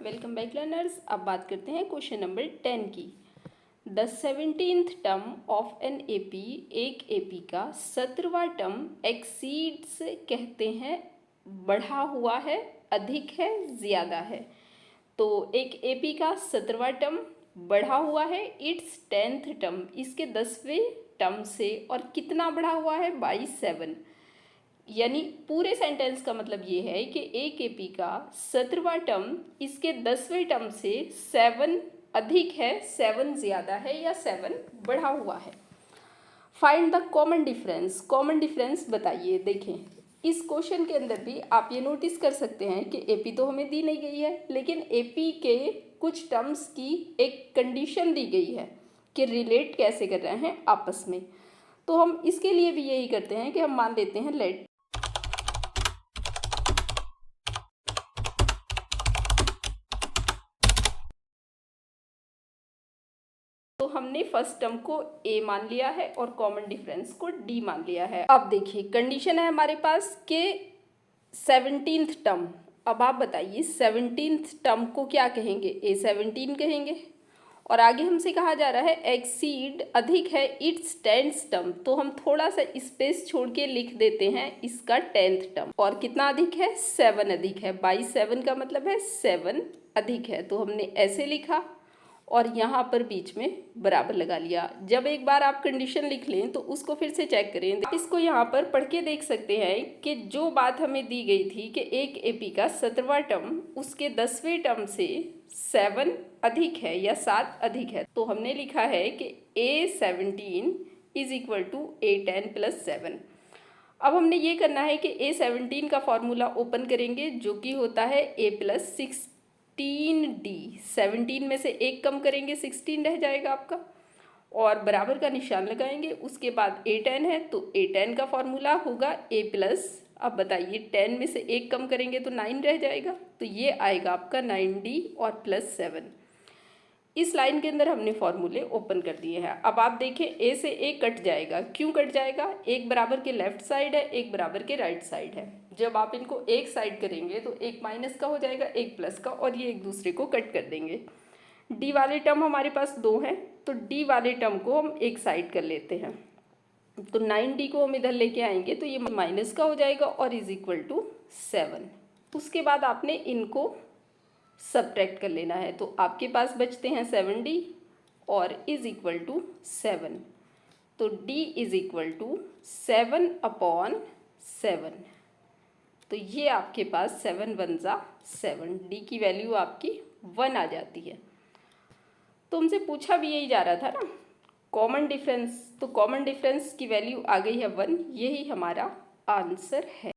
Welcome back learners. अब बात करते हैं क्वेश्चन नंबर 10 की। The 17th term of an AP, एक एपी का 17वां टर्म एक्सीड्स कहते हैं बढ़ा हुआ है, अधिक है, ज़्यादा है। तो एक एपी का 17वां टर्म बढ़ा हुआ है इट्स 10th टर्म, इसके 10वें टर्म से, और कितना बढ़ा हुआ है, बाई 7। यानी पूरे सेंटेंस का मतलब ये है कि एक एपी का 17वां टर्म इसके 10वें टर्म से 7 अधिक है, 7 ज़्यादा है, या 7 बढ़ा हुआ है। Find the common difference. Common difference बताइए। देखें, इस क्वेश्चन के अंदर भी आप ये नोटिस कर सकते हैं कि एपी तो हमें दी नहीं गई है, लेकिन एपी के कुछ टर्म्स की एक कंडीशन दी गई है कि रिलेट कैसे कर रहे हैं आपस में। तो हम इसके लिए भी यही करते हैं कि हम मान लेते हैं लेट तो हमने फर्स्ट टर्म को ए मान लिया है और कॉमन डिफरेंस को डी मान लिया है। अब देखिए, कंडीशन है हमारे पास के 17th टर्म। अब आप बताइए 17th टर्म को क्या कहेंगे, A17 कहेंगे। और आगे हमसे कहा जा रहा है एक्सीड अधिक है इट्स 10th टर्म, तो हम थोड़ा सा स्पेस छोड़ के लिख देते हैं इसका 10th टर्म। और कितना अधिक है, 7 अधिक है। बाई 7 का मतलब है 7 अधिक है, तो हमने ऐसे लिखा और यहाँ पर बीच में बराबर लगा लिया। जब एक बार आप कंडीशन लिख लें तो उसको फिर से चेक करें। आप इसको यहाँ पर पढ़ के देख सकते हैं कि जो बात हमें दी गई थी कि एक एपी का 17वां टर्म उसके 10वें टर्म से 7 अधिक है या 7 अधिक है, तो हमने लिखा है कि A17 is equal to A10 plus 7। अब हमने ये करना है कि A17 का फॉर्मूला ओपन करेंगे जो कि होता है A प्लस 16D। 17 में से एक कम करेंगे 16 रह जाएगा आपका, और बराबर का निशान लगाएंगे। उसके बाद A10 है तो A10 का फॉर्मूला होगा A प्लस, अब बताइए 10 में से एक कम करेंगे तो 9 रह जाएगा, तो ये आएगा आपका 9D और प्लस 7। इस लाइन के अंदर हमने फॉर्मूले ओपन कर दिए हैं। अब आप देखें ए से ए कट जाएगा। क्यों कट जाएगा, एक बराबर के लेफ्ट साइड है, एक बराबर के राइट साइड है। जब आप इनको एक साइड करेंगे तो एक माइनस का हो जाएगा, एक प्लस का, और ये एक दूसरे को कट कर देंगे। डी वाले टर्म हमारे पास 2 हैं, तो डी वाले टर्म को हम एक साइड कर लेते हैं। तो 9D को हम इधर लेके आएंगे तो ये माइनस का हो जाएगा और इज इक्वल टू 7। उसके बाद आपने इनको सब्ट्रैक्ट कर लेना है, तो आपके पास बचते हैं 7D और इज इक्वल टू 7। तो D इज इक्वल टू 7/7। तो ये आपके पास 7 1 जा 7, D की वैल्यू आपकी 1 आ जाती है। तो हमसे पूछा भी यही जा रहा था ना, कॉमन डिफरेंस, तो कॉमन डिफरेंस की वैल्यू आ गई है 1, यही हमारा आंसर है।